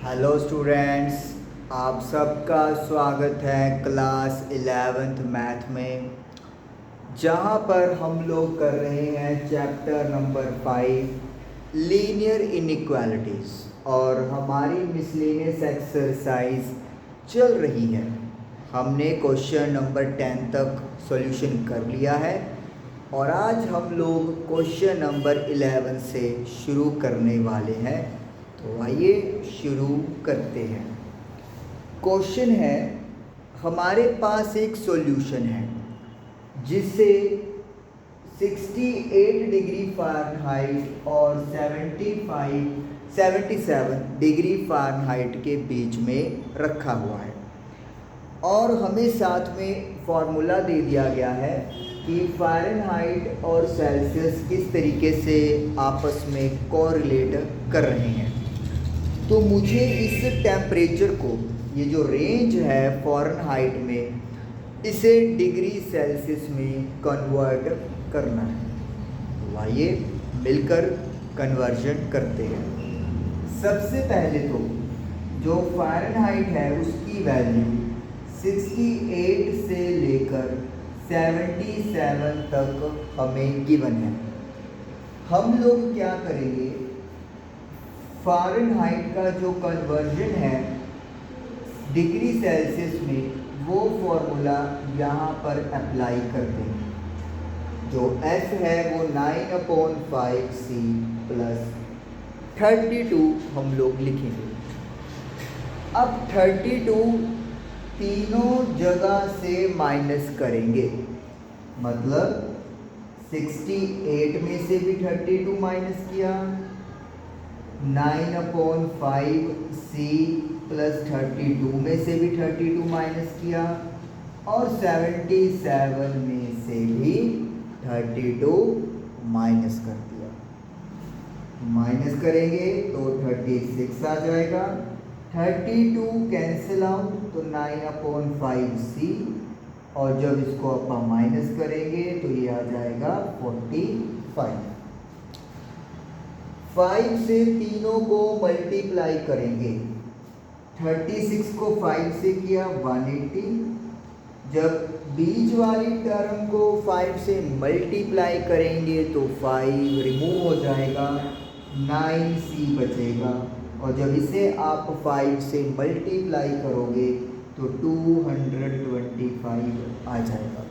Hello students, आप सबका स्वागत है क्लास 11th मैथ में, जहां पर हम लोग कर रहे हैं चैप्टर नंबर 5 लीनियर इनइक्वालिटीज़ और हमारी मिसलेनियस एक्सरसाइज चल रही है। हमने क्वेश्चन नंबर 10 तक सॉल्यूशन कर लिया है और आज हम लोग क्वेश्चन नंबर 11 से शुरू करने वाले हैं। तो आइए शुरू करते हैं। क्वेश्चन है, हमारे पास एक सॉल्यूशन है जिसे 68 डिग्री फ़ारेनहाइट और 77 डिग्री फ़ारेनहाइट के बीच में रखा हुआ है और हमें साथ में फॉर्मूला दे दिया गया है कि फ़ारेनहाइट और सेल्सियस किस तरीके से आपस में कोरिलेट कर रहे हैं। तो मुझे इस टेम्परेचर को, ये जो रेंज है फ़ारेनहाइट में, इसे डिग्री सेल्सियस में कन्वर्ट करना है। तो आइए मिलकर कन्वर्जन करते हैं। सबसे पहले तो जो फ़ारेनहाइट है उसकी वैल्यू 68 से लेकर 77 तक हमें गिवन है। हम लोग क्या करेंगे, फ़ारेनहाइट का जो कन्वर्जन है डिग्री सेल्सियस में, वो फॉर्मूला यहाँ पर अप्लाई करते हैं। जो S है वो 9/5C प्लस 32 हम लोग लिखेंगे। अब 32 तीनों जगह से माइनस करेंगे, मतलब 68 में से भी 32 माइनस किया, 9/5C प्लस 32 में से भी 32 माइनस किया और 77 में से भी 32 माइनस कर दिया। माइनस करेंगे तो 36 आ जाएगा, 32 कैंसिल आउट तो 9/5C और जब इसको अपन माइनस करेंगे तो ये आ जाएगा 45। 5 से तीनों को मल्टीप्लाई करेंगे, 36 को 5 से किया 180, जब बीच वाली टर्म को 5 से मल्टीप्लाई करेंगे तो 5 रिमूव हो जाएगा, 9C बचेगा और जब इसे आप 5 से मल्टीप्लाई करोगे तो 225 आ जाएगा।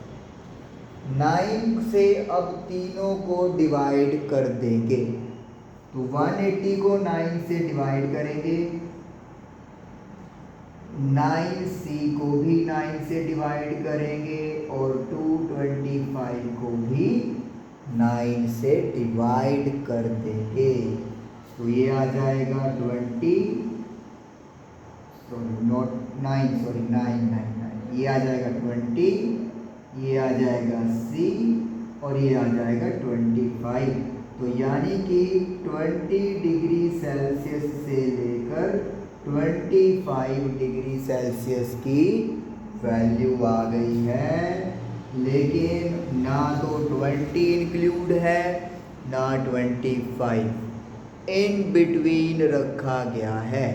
9 से अब तीनों को डिवाइड कर देंगे तो 180 को 9 से डिवाइड करेंगे, 9C को भी 9 से डिवाइड करेंगे और 225 को भी 9 से डिवाइड कर देंगे। तो ये आ जाएगा 9, ये आ जाएगा 20, ये आ जाएगा C और ये आ जाएगा 25। तो यानी कि 20 डिग्री सेल्सियस से लेकर 25 डिग्री सेल्सियस की वैल्यू आ गई है, लेकिन ना तो 20 इंक्लूड है ना 25, इन बिटवीन रखा गया है।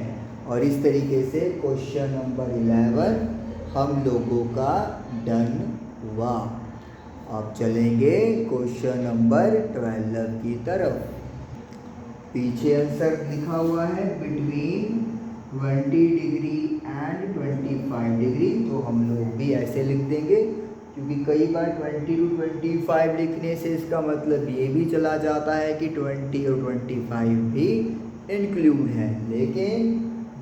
और इस तरीके से क्वेश्चन नंबर 11 हम लोगों का डन हुआ। अब चलेंगे क्वेश्चन नंबर 12 की तरफ। पीछे आंसर लिखा हुआ है बिटवीन 20 डिग्री एंड 25 डिग्री, तो हम लोग भी ऐसे लिख देंगे, क्योंकि कई बार 20 to 25 लिखने से इसका मतलब ये भी चला जाता है कि 20 और 25 भी इंक्लूड है, लेकिन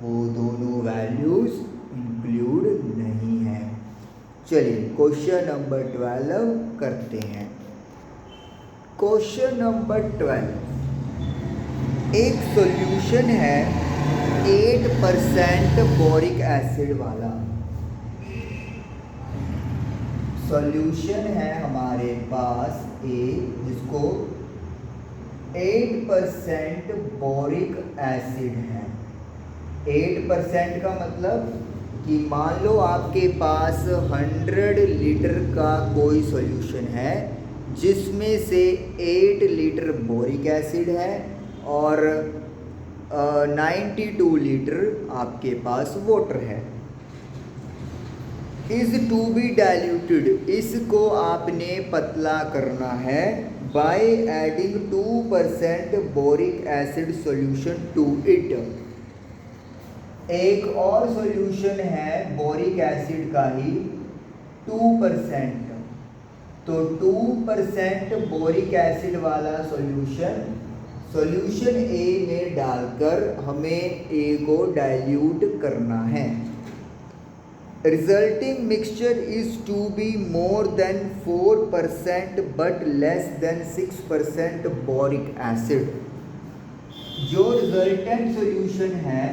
वो दोनों वैल्यूज़ इंक्लूड नहीं है। चलिए क्वेश्चन नंबर 12 करते हैं। क्वेश्चन नंबर 12 एक सॉल्यूशन है 8% बोरिक एसिड वाला। सॉल्यूशन है हमारे पास जिसको 8% बोरिक एसिड है। 8% का मतलब कि मान लो आपके पास 100 लीटर का कोई सॉल्यूशन है जिसमें से 8 लीटर बोरिक एसिड है और 92 लीटर आपके पास वाटर है। इज टू बी डाइल्यूटेड, इसको आपने पतला करना है by adding 2% boric acid solution to it. एक और सॉल्यूशन है बोरिक एसिड का ही 2%, तो 2% बोरिक एसिड वाला सॉल्यूशन ए में डालकर हमें ए को डाइल्यूट करना है। Resulting mixture is to be more than 4% but less than 6% boric acid. जो रिजल्टेंट सॉल्यूशन है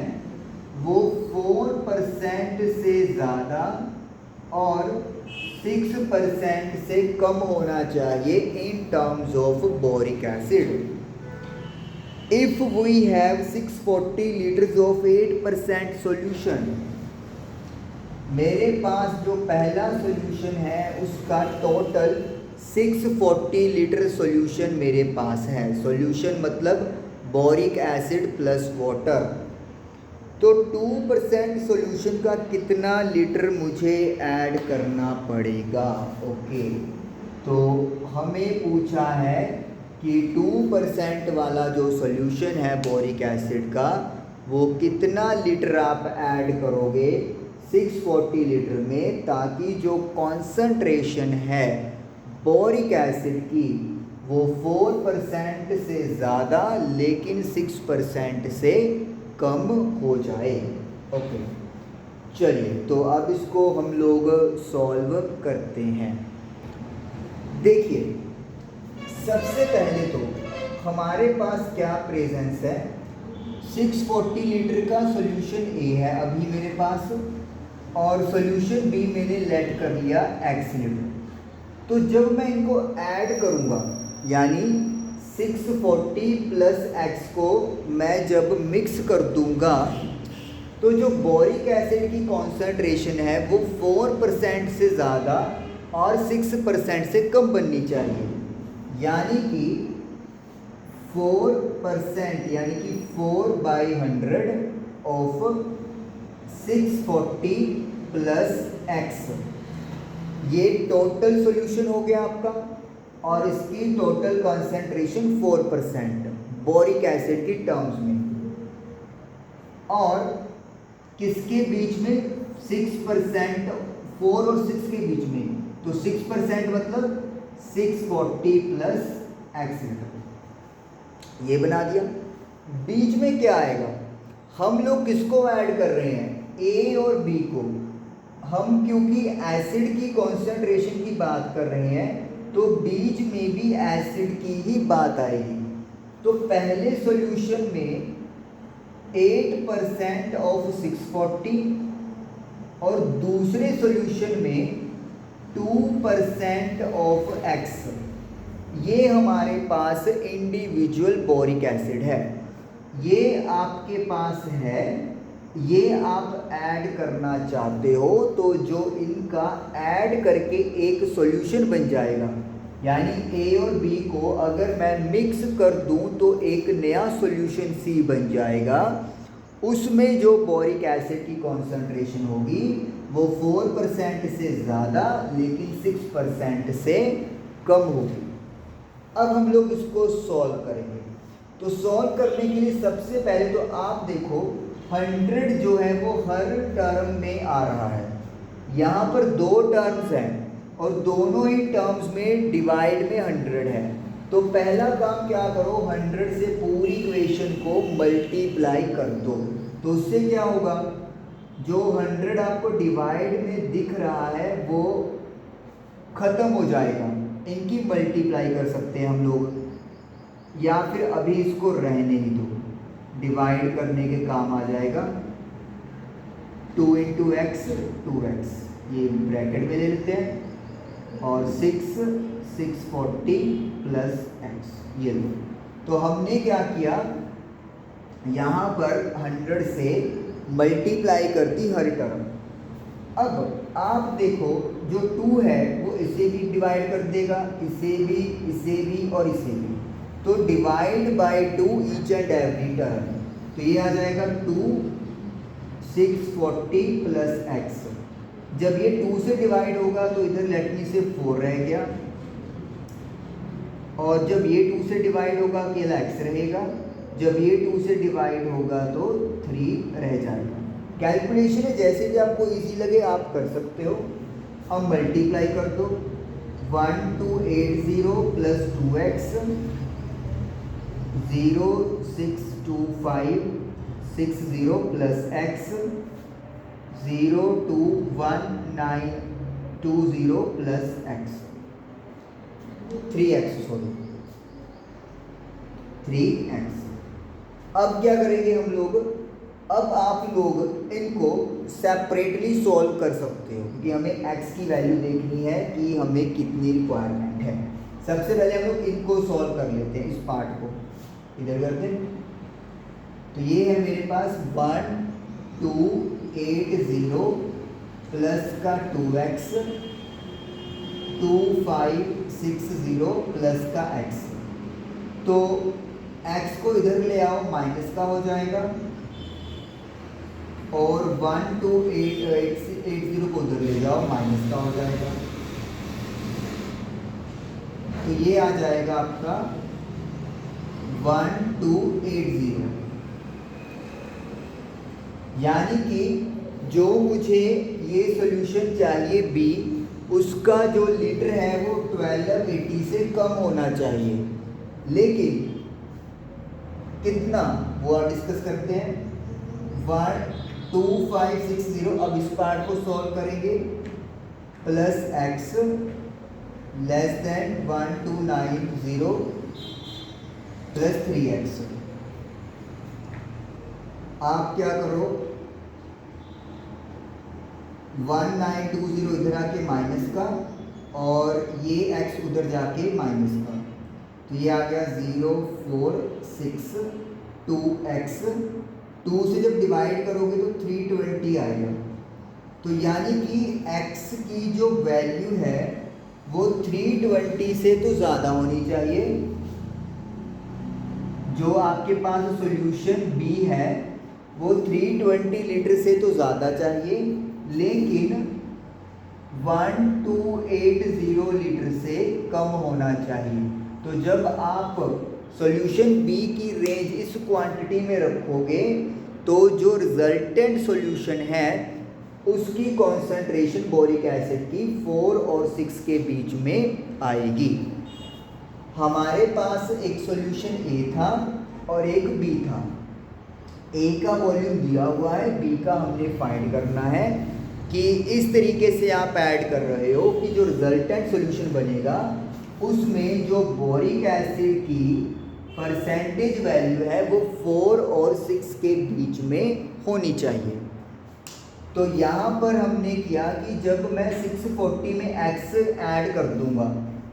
वो 4% से ज़्यादा और 6% से कम होना चाहिए in terms of boric acid. If we have 640 litres of 8% solution, मेरे पास जो पहला सॉल्यूशन है उसका टोटल 640 लीटर सॉल्यूशन मेरे पास है। सॉल्यूशन मतलब बोरिक एसिड प्लस वाटर। तो 2% सॉल्यूशन का कितना लीटर मुझे ऐड करना पड़ेगा? ओके, तो हमें पूछा है कि 2% वाला जो सॉल्यूशन है बोरिक एसिड का वो कितना लीटर आप ऐड करोगे 640 लीटर में, ताकि जो कॉन्सेंट्रेशन है बोरिक एसिड की वो 4% से ज़्यादा लेकिन 6% से कम हो जाए। ओके, चलिए तो अब इसको हम लोग सॉल्व करते हैं। देखिए, सबसे पहले तो हमारे पास क्या प्रेजेंस है, 640 लीटर का सॉल्यूशन ए है अभी मेरे पास, और सॉल्यूशन बी मैंने लेट कर लिया x लीटर। तो जब मैं इनको ऐड करूँगा यानी 640 प्लस x को मैं जब मिक्स कर दूंगा तो जो बोरिक एसिड की कॉन्सेंट्रेशन है वो 4% से ज़्यादा और 6% से कम बननी चाहिए, यानी कि 4% यानी कि 4/100 ऑफ 640 प्लस x, ये टोटल सॉल्यूशन हो गया आपका, और इसकी टोटल कंसंट्रेशन 4% बोरिक एसिड की टर्म्स में, और किसके बीच में 6%, 4 और 6 के बीच में, तो 6% मतलब 640 प्लस x लीटर, ये बना दिया। बीच में क्या आएगा, हम लोग किसको ऐड कर रहे हैं, ए और बी को। हम क्योंकि एसिड की कॉन्सेंट्रेशन की बात कर रहे हैं तो बीच में भी एसिड की ही बात आएगी। तो पहले सॉल्यूशन में 8% ऑफ 640 और दूसरे सॉल्यूशन में 2% ऑफ x, ये हमारे पास इंडिविजुअल बोरिक एसिड है, ये आपके पास है, ये आप ऐड करना चाहते हो तो जो इनका ऐड करके एक सॉल्यूशन बन जाएगा, यानी ए और बी को अगर मैं मिक्स कर दूं तो एक नया सॉल्यूशन सी बन जाएगा। उसमें जो बोरिक एसिड की कॉन्सेंट्रेशन होगी वो 4% से ज़्यादा लेकिन 6% से कम होगी। अब हम लोग इसको सॉल्व करेंगे। तो सॉल्व करने के लिए सबसे पहले तो आप देखो 100 जो है वो हर टर्म में आ रहा है, यहाँ पर 2 टर्म्स हैं और दोनों ही टर्म्स में डिवाइड में 100 है। तो पहला काम क्या करो, 100 से पूरी इक्वेशन को मल्टीप्लाई कर दो, तो उससे क्या होगा, जो 100 आपको डिवाइड में दिख रहा है वो ख़त्म हो जाएगा, इनकी मल्टीप्लाई कर सकते हैं हम लोग, या फिर अभी इसको रहने ही दो, डिवाइड करने के काम आ जाएगा। 2 × x 2x, ये ब्रैकेट में ले लेते हैं, और 640 प्लस x, ये लो। तो हमने क्या किया, यहाँ पर 100 से मल्टीप्लाई कर दी हर टर्म। अब आप देखो जो 2 है वो इसे भी डिवाइड कर देगा, इसे भी और इसे भी, तो divide by 2 each and every term. तो तो ये आ जाएगा 2 640 प्लस एक्स। जब ये 2 से डिवाइड होगा तो इधर लेट मी से 4 रह गया, और जब ये 2 से डिवाइड होगा अकेला एक्स रहेगा, जब ये 2 से डिवाइड होगा तो 3 रह जाएगा। कैलकुलेशन है, जैसे भी आपको इजी लगे आप कर सकते हो। अब मल्टीप्लाई कर दो, 1280 plus 2x 062560 plus x 02190 plus x 3x, sorry 3x। अब क्या करेंगे हम लोग, अब आप लोग इनको सेपरेटली सॉल्व कर सकते हो, क्योंकि हमें x की वैल्यू देखनी है कि हमें कितनी रिक्वायरमेंट है। सबसे पहले हम लोग इनको सॉल्व कर लेते हैं, इस पार्ट को इधर करते हैं। तो ये है मेरे पास 1280 प्लस का 2x 2560 प्लस का x। तो x को इधर ले आओ, माइनस का हो जाएगा, और 1280 को उधर ले जाओ, माइनस का हो जाएगा। तो ये आ जाएगा आपका 1280। यानी कि जो मुझे ये सॉल्यूशन चाहिए b, उसका जो लीटर है वो 1280 से कम होना चाहिए, लेकिन कितना वो आप डिस्कस करते हैं। 12560, अब इस पार्ट को सॉल्व करेंगे, plus x less than 1290 plus 3x। आप क्या करो, 1920 इधर आके माइनस का, और ये x उधर जाके माइनस का, तो ये आ गया 0462x। 2 से जब डिवाइड करोगे तो 320 आएगा। तो यानी कि x की जो वैल्यू है वो 320 से तो ज़्यादा होनी चाहिए। जो आपके पास सॉल्यूशन b है वो 320 लीटर से तो ज़्यादा चाहिए, लेकिन 1280 लीटर से कम होना चाहिए। तो जब आप सॉल्यूशन B की रेंज इस क्वांटिटी में रखोगे तो जो रिजल्टेंट सॉल्यूशन है उसकी कॉन्सेंट्रेशन बोरिक एसिड की 4 और 6 के बीच में आएगी। हमारे पास एक सॉल्यूशन A था और एक B था। A का वॉल्यूम दिया हुआ है, B का हमने फाइंड करना है। कि इस तरीके से आप ऐड कर रहे हो कि जो रिजल्टेंट सॉल्यूशन बनेगा उसमें जो बोरिक एसिड की परसेंटेज वैल्यू है वो 4 और 6 के बीच में होनी चाहिए। तो यहाँ पर हमने किया कि जब मैं 640 में x ऐड कर दूंगा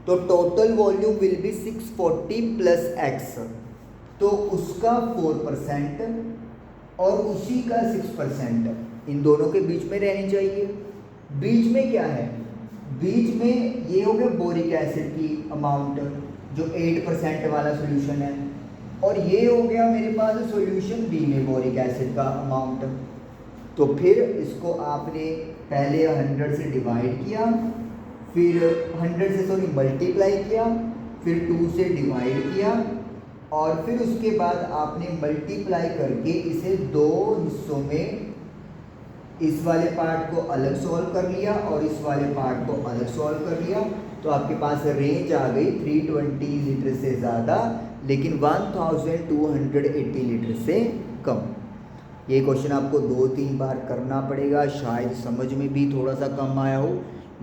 तो total volume will be 640 plus x, तो उसका 4% और उसी का 6% इन दोनों के बीच में रहनी चाहिए। बीच में क्या है, बीच में ये हो गया बोरिक एसिड की अमाउंट जो 8% वाला सॉल्यूशन है, और ये हो गया मेरे पास सॉल्यूशन बी में बोरिक एसिड का अमाउंट। तो फिर इसको आपने पहले 100 से डिवाइड किया, फिर 100 से मल्टीप्लाई किया, फिर 2 से डिवाइड किया, और फिर उसके बाद आपने मल्टीप्लाई करके इसे 2 हिस्सों में इस वाले पार्ट को अलग सॉल्व कर लिया और इस वाले पार्ट को अलग सॉल्व कर लिया। तो आपके पास रेंज आ गई 320 लीटर से ज़्यादा लेकिन 1280 लीटर से कम। ये क्वेश्चन आपको 2-3 बार करना पड़ेगा, शायद समझ में भी थोड़ा सा कम आया हो,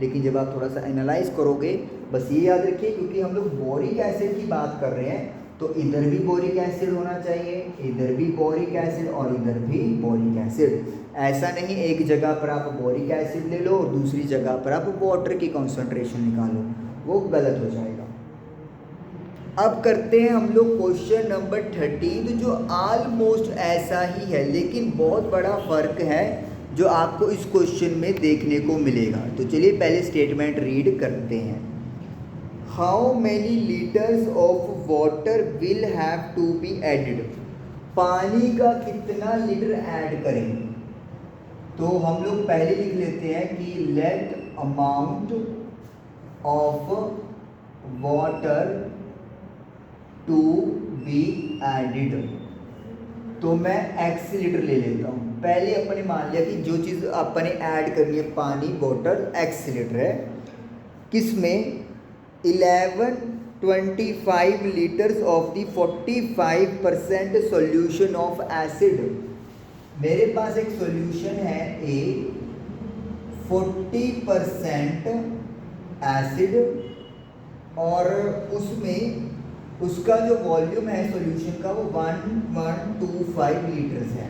लेकिन जब आप थोड़ा सा एनालाइज करोगे, बस ये याद रखिए क्योंकि हम लोग बोरिक एसिड की बात कर रहे हैं तो इधर भी बोरिक एसिड होना चाहिए, इधर भी बोरिक एसिड और इधर भी बोरिक एसिड। ऐसा नहीं एक जगह पर आप बोरिक एसिड ले लो और दूसरी जगह पर आप वाटर की कॉन्सेंट्रेशन निकालो, वो गलत हो जाएगा। अब करते हैं हम लोग क्वेश्चन नंबर 13 जो ऑलमोस्ट ऐसा ही है लेकिन बहुत बड़ा फ़र्क है जो आपको इस क्वेश्चन में देखने को मिलेगा। तो चलिए पहले स्टेटमेंट रीड करते हैं। How many litres of water will have to be added. पानी का कितना लीटर ऐड करें, तो हम लोग पहले लिख लेते हैं कि let amount of water to be added. तो मैं x लीटर ले लेता हूँ। पहले अपने मान लिया कि जो चीज़ अपने ऐड करनी है पानी वाटर x लीटर है, किसमें 1125 litres of the 45% solution of acid. मेरे पास एक सॉल्यूशन है ए 40% एसिड और उसमें उसका जो वॉल्यूम है सॉल्यूशन का वो 1125 लीटर्स है।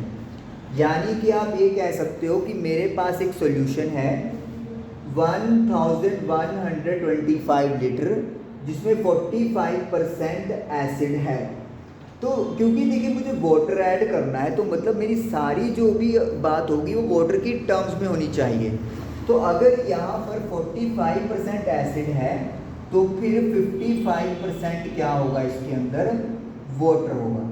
यानी कि आप ये कह सकते हो कि मेरे पास एक सॉल्यूशन है 1125 लीटर जिसमें 45% एसिड है। तो क्योंकि देखिए मुझे वाटर ऐड करना है तो मतलब मेरी सारी जो भी बात होगी वो वाटर की टर्म्स में होनी चाहिए। तो अगर यहाँ पर 45% एसिड है तो फिर 55% क्या होगा, इसके अंदर वाटर होगा।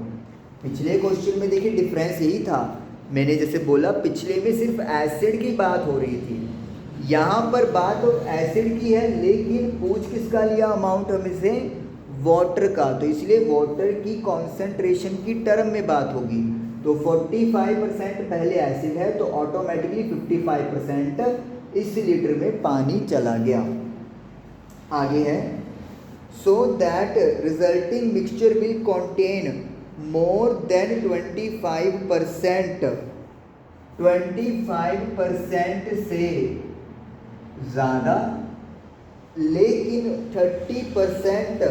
पिछले क्वेश्चन में देखिए डिफरेंस यही था, मैंने जैसे बोला पिछले में सिर्फ एसिड की बात हो रही थी, यहाँ पर बात तो एसिड की है लेकिन पूछ किसका लिया अमाउंट हमें से, वाटर का। तो इसलिए वाटर की कॉन्सेंट्रेशन की टर्म में बात होगी। तो 45% पहले एसिड है तो ऑटोमेटिकली 55% इस लीटर में पानी चला गया। आगे है so that resulting mixture will contain more than 25% से ज़्यादा लेकिन 30%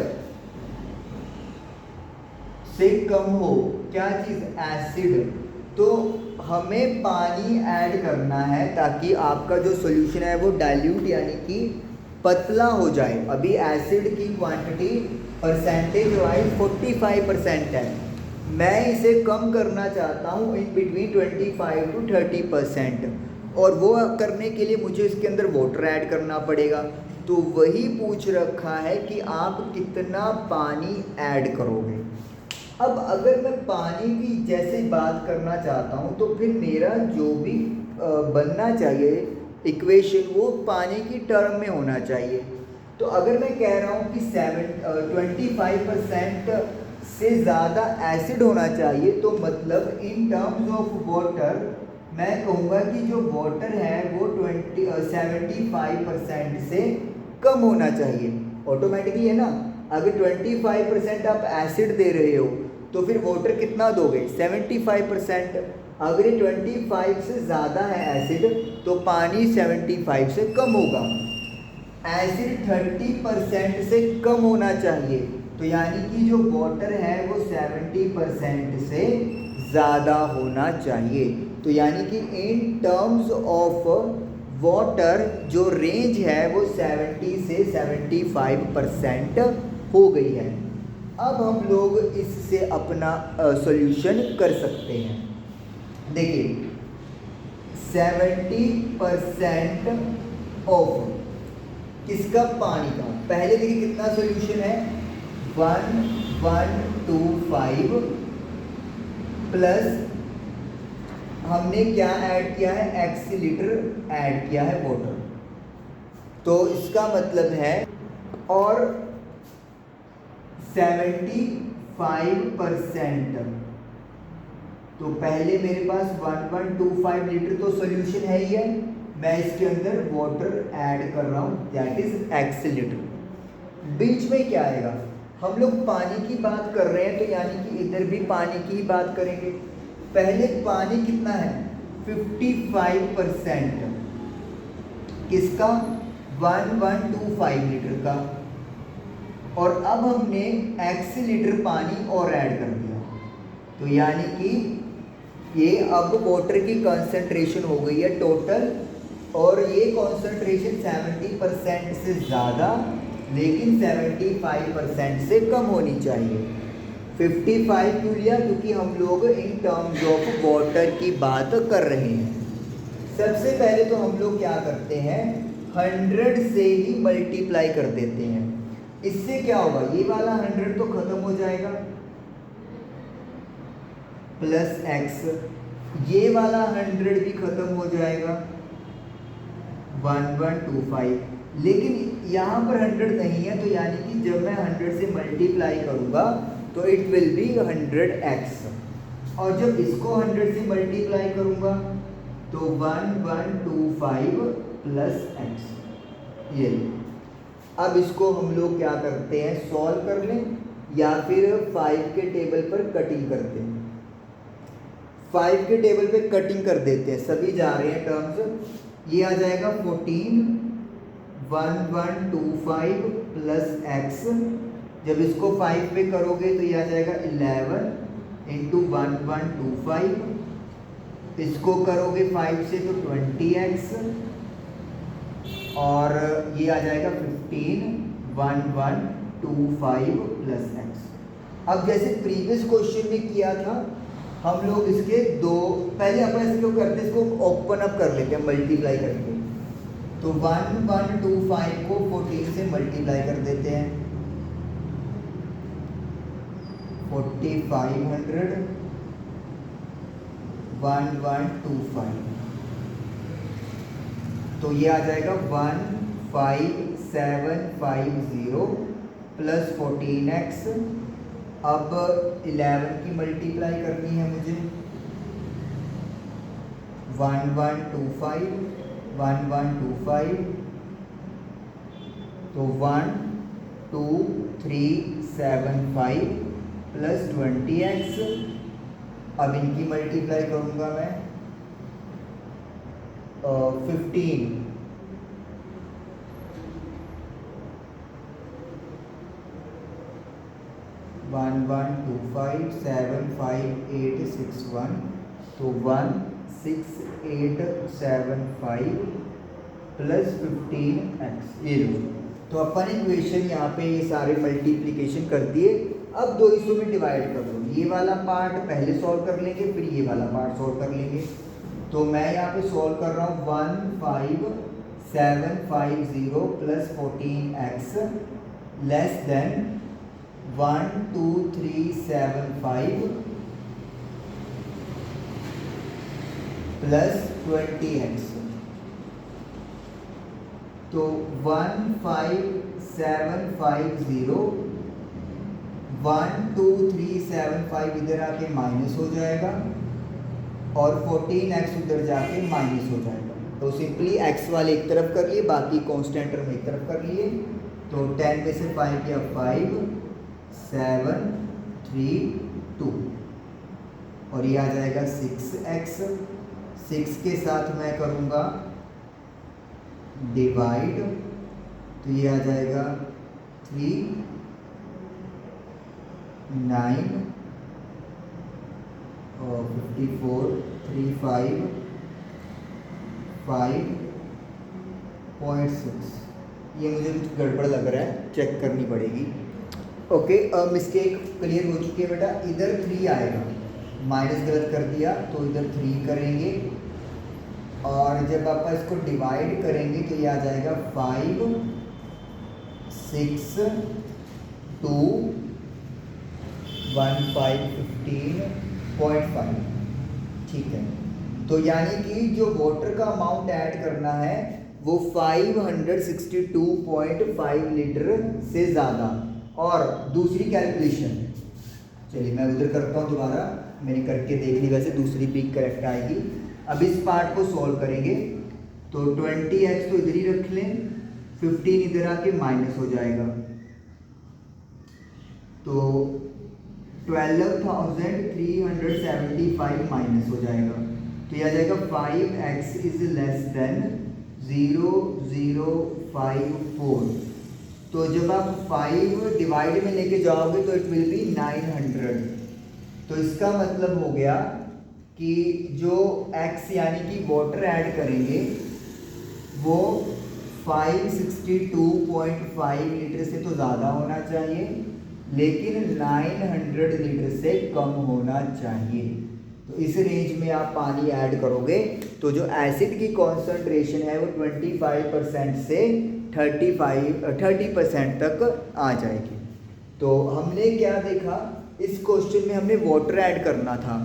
से कम हो क्या चीज़, एसिड। तो हमें पानी ऐड करना है ताकि आपका जो सॉल्यूशन है वो डाइल्यूट यानी कि पतला हो जाए। अभी एसिड की क्वांटिटी परसेंटेज वाइज 45% है, मैं इसे कम करना चाहता हूँ इन बिटवीन 25 to 30%, और वो करने के लिए मुझे इसके अंदर वाटर ऐड करना पड़ेगा। तो वही पूछ रखा है कि आप कितना पानी ऐड करोगे। अब अगर मैं पानी की जैसे बात करना चाहता हूँ तो फिर मेरा जो भी बनना चाहिए इक्वेशन वो पानी की टर्म में होना चाहिए। तो अगर मैं कह रहा हूँ कि 25% से ज़्यादा एसिड होना चाहिए तो मतलब इन टर्म्स ऑफ वाटर मैं कहूँगा कि जो वाटर है वो 75% से कम होना चाहिए। ऑटोमेटिकली है ना, अगर 25% आप एसिड दे रहे हो तो फिर वाटर कितना दोगे, 75%। अगर 25 से ज़्यादा है एसिड तो पानी 75 से कम होगा। एसिड 30% से कम होना चाहिए, तो यानी कि जो वाटर है वो 70% से ज़्यादा होना चाहिए। तो यानी कि इन टर्म्स ऑफ वाटर जो रेंज है वो 70 से 75% हो गई है। अब हम लोग इससे अपना सॉल्यूशन कर सकते हैं। देखिए 70% ऑफ किसका, पानी का। पहले देखिए कितना सॉल्यूशन है 1125 प्लस हमने क्या ऐड किया है, x लीटर ऐड किया है वाटर। तो इसका मतलब है और 75%, तो पहले मेरे पास 1125 लीटर तो सॉल्यूशन है ही है, मैं इसके अंदर वाटर ऐड कर रहा हूँ दैट इज x लीटर। बीच में क्या आएगा, हम लोग पानी की बात कर रहे हैं तो यानी कि इधर भी पानी की ही बात करेंगे। पहले पानी कितना है 55% किसका, 1125 लीटर का, और अब हमने x लीटर पानी और ऐड कर दिया। तो यानी कि ये अब वाटर की कंसंट्रेशन हो गई है टोटल, और ये कंसंट्रेशन 70% से ज़्यादा लेकिन 75% से कम होनी चाहिए। 55 क्यों लिया, क्योंकि हम लोग इन टर्म्स ऑफ वाटर की बात कर रहे हैं। सबसे पहले तो हम लोग क्या करते हैं 100 से ही मल्टीप्लाई कर देते हैं। इससे क्या होगा, ये वाला 100 तो खत्म हो जाएगा प्लस एक्स, ये वाला 100 भी खत्म हो जाएगा 1125, लेकिन यहाँ पर 100 नहीं है, तो यानी कि जब मैं 100 से मल्टीप्लाई करूँगा तो इट विल बी 100x, और जब इसको 100 से मल्टीप्लाई करूँगा तो 1125 प्लस एक्स, ये। अब इसको हम लोग क्या करते हैं, सॉल्व कर लें या फिर 5 के टेबल पर कटिंग करते हैं। 5 के टेबल पे कटिंग कर देते हैं, सभी जा रहे हैं टर्म्स। ये आ जाएगा 14 1125 प्लस एक्स, जब इसको 5 पे करोगे तो ये आ जाएगा 11 इंटू 1125, इसको करोगे 5 से तो 20x, और ये आ जाएगा 15 1125 प्लस एक्स। अब जैसे प्रीवियस क्वेश्चन में किया था, हम लोग इसके दो, पहले अपन ऐसे क्यों करते हैं, इसको ओपन अप कर लेते हैं मल्टीप्लाई करके। तो 1125 को 14 से मल्टीप्लाई कर देते हैं, 4500 1125, तो ये आ जाएगा 15750 प्लस 14x। अब 11 की मल्टीप्लाई करनी है मुझे, 1125 तो 12375 प्लस 20x। अब इनकी मल्टीप्लाई करूँगा मैं 15 1125 तो 16875 प्लस 15x, ये लो। तो अपन इक्वेशन यहाँ पे ये सारे मल्टीप्लिकेशन कर दिए। अब दो हिस्सों में डिवाइड कर दो, ये वाला पार्ट पहले सॉल्व कर लेंगे, फिर ये वाला पार्ट सॉल्व कर लेंगे। तो मैं यहाँ पे सॉल्व कर रहा हूँ 15750 plus 14x less than 12375 plus 20x। तो 15750 12375 इधर आके माइनस हो जाएगा और 14x उधर जाके माइनस हो जाएगा। तो सिंपली x वाले एक तरफ कर लिए, बाकी कांस्टेंट टर्म एक तरफ कर लिए। तो 10 में से 5 किया 5 7 3 2 और ये आ जाएगा 6x। 6 के साथ मैं करूँगा डिवाइड, तो ये आ जाएगा 3 9 और 54 3 5 5.6। ये मुझे कुछ गड़बड़ लग रहा है, चेक करनी पड़ेगी। ओके, मिस्टेक क्लियर हो चुकी है बेटा। इधर 3 आएगा, माइनस गलत कर दिया तो इधर 3 करेंगे, और जब आप इसको डिवाइड करेंगे तो ये आ जाएगा 5 6 2 1 5 15.5। ठीक है, तो यानी कि जो वाटर का अमाउंट ऐड करना है वो 562.5 लीटर से ज़्यादा। और दूसरी कैलकुलेशन, चलिए मैं उधर करता हूँ दोबारा, मैंने करके देख ली, वैसे दूसरी भी करेक्ट आएगी। अब इस पार्ट को सॉल्व करेंगे तो 20x तो इधर ही रख लें, 15 इधर आके माइनस हो जाएगा, तो 12,375 माइनस हो जाएगा। तो यह आ जाएगा 5x इज लेस देन 0054। तो जब आप 5 डिवाइड में लेके जाओगे तो इट विल बी 900। तो इसका मतलब हो गया कि जो x यानी कि वाटर ऐड करेंगे वो 562.5 लीटर से तो ज़्यादा होना चाहिए, लेकिन 900 लीटर से कम होना चाहिए। तो इस रेंज में आप पानी ऐड करोगे तो जो एसिड की कॉन्सेंट्रेशन है वो 25% से 30% तक आ जाएगी। तो हमने क्या देखा, इस क्वेश्चन में हमने वाटर ऐड करना था,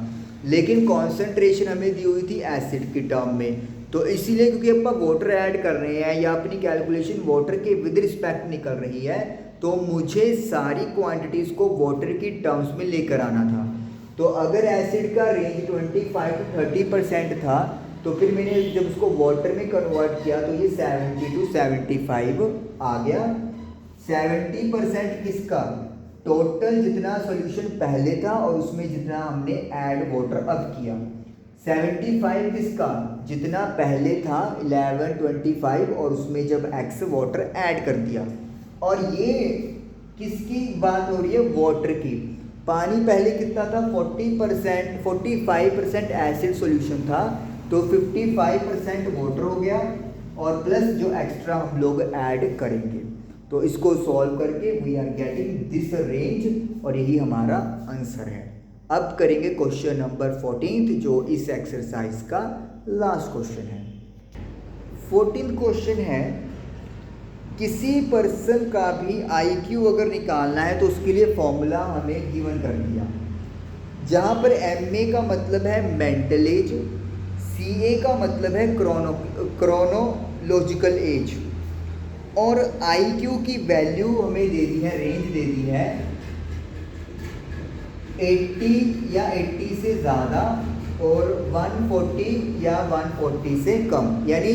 लेकिन कॉन्सेंट्रेशन हमें दी हुई थी एसिड की टर्म में। तो इसीलिए क्योंकि अपन वाटर ऐड कर रहे हैं या अपनी कैलकुलेशन वाटर के विद रिस्पेक्ट निकल रही है, तो मुझे सारी क्वांटिटीज़ को वाटर की टर्म्स में लेकर आना था। तो अगर एसिड का रेंज 25 to 30% था, तो फिर मैंने जब उसको वाटर में कन्वर्ट किया तो ये 70 to 75 आ गया। 70% किसका? टोटल जितना सॉल्यूशन पहले था और उसमें जितना हमने ऐड वाटर अब किया। 75 किसका? जितना पहले था 11 25 और उसमें जब एक्स वाटर ऐड कर दिया। और ये किसकी बात हो रही है? वाटर की। पानी पहले कितना था? 45% एसिड सॉल्यूशन था, तो 55% वाटर हो गया और प्लस जो एक्स्ट्रा हम लोग ऐड करेंगे। तो इसको सॉल्व करके we are getting this range और यही हमारा आंसर है। अब करेंगे क्वेश्चन नंबर 14 जो इस एक्सरसाइज का लास्ट क्वेश्चन है। 14th क्वेश्चन है, किसी पर्सन का भी IQ अगर निकालना है तो उसके लिए फॉर्मूला हमें गिवन कर दिया, जहाँ पर MA का मतलब है मेंटल एज, CA का मतलब है क्रोनोलॉजिकल एज, और IQ की वैल्यू हमें दे दी है, रेंज दे दी है 80 या 80 से ज़्यादा और 140 या 140 से कम, यानी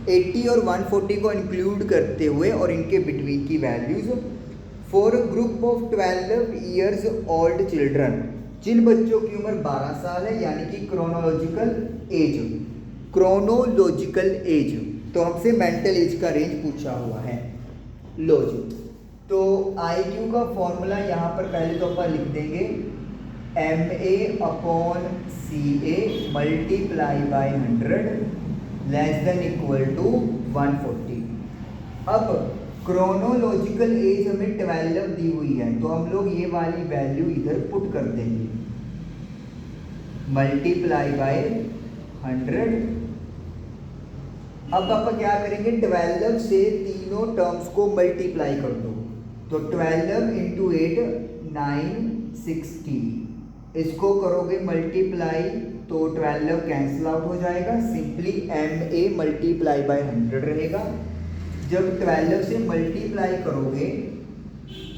80 और 140 को इंक्लूड करते हुए और इनके बिटवीन की values for group of 12 years old children, जिन बच्चों की उम्र 12 साल है, यानी कि क्रोनोलॉजिकल एज। तो हमसे मेंटल एज का रेंज पूछा हुआ है। लो जी, तो IQ का फॉर्मूला यहाँ पर पहले तो अपन लिख देंगे MA/CA multiply by 100 less than equal to 140। अब क्रोनोलॉजिकल एज हमें 12 दी हुई है, तो हम लोग ये वाली वैल्यू इधर पुट कर देंगे, मल्टीप्लाई बाई 100। अब आप क्या करेंगे? 12 से तीनों टर्म्स को मल्टीप्लाई कर दो, तो 12 इंटू 8 960, इसको करोगे मल्टीप्लाई तो 12 कैंसिल आउट हो जाएगा, सिंपली MA मल्टीप्लाई बाई 100 रहेगा। जब 12 से मल्टीप्लाई करोगे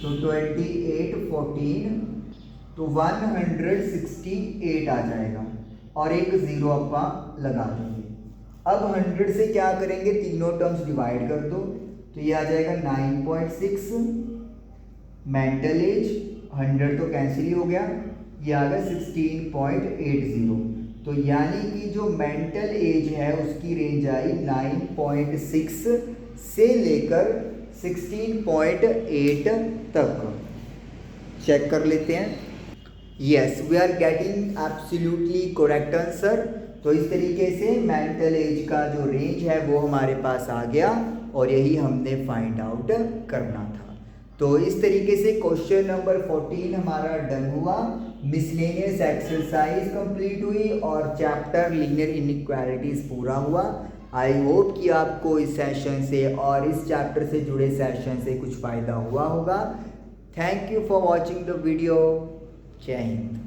तो 28 14 तो 168 आ जाएगा और एक ज़ीरो अपा लगा देंगे। अब 100 से क्या करेंगे? तीनों टर्म्स डिवाइड कर दो, तो ये आ जाएगा 9.6 मेंटल एज, 100 तो कैंसिल ही हो गया, ये आ गया 16.80। तो यानी कि जो मेंटल एज है उसकी रेंज आई 9.6 से लेकर 16.8 तक। चेक कर लेते हैं। Yes, we are getting absolutely correct answer. तो इस तरीके से मेंटल एज का जो रेंज है वो हमारे पास आ गया और यही हमने फाइंड आउट करना था। तो इस तरीके से क्वेश्चन नंबर 14 हमारा डन हुआ, मिसलेनियस एक्सरसाइज कंप्लीट हुई और चैप्टर लीनियर इनइक्वालिटीज पूरा हुआ। आई होप कि आपको इस सेशन से और इस चैप्टर से जुड़े सेशन से कुछ फ़ायदा हुआ होगा। Thank you for watching the video. जय हिंद।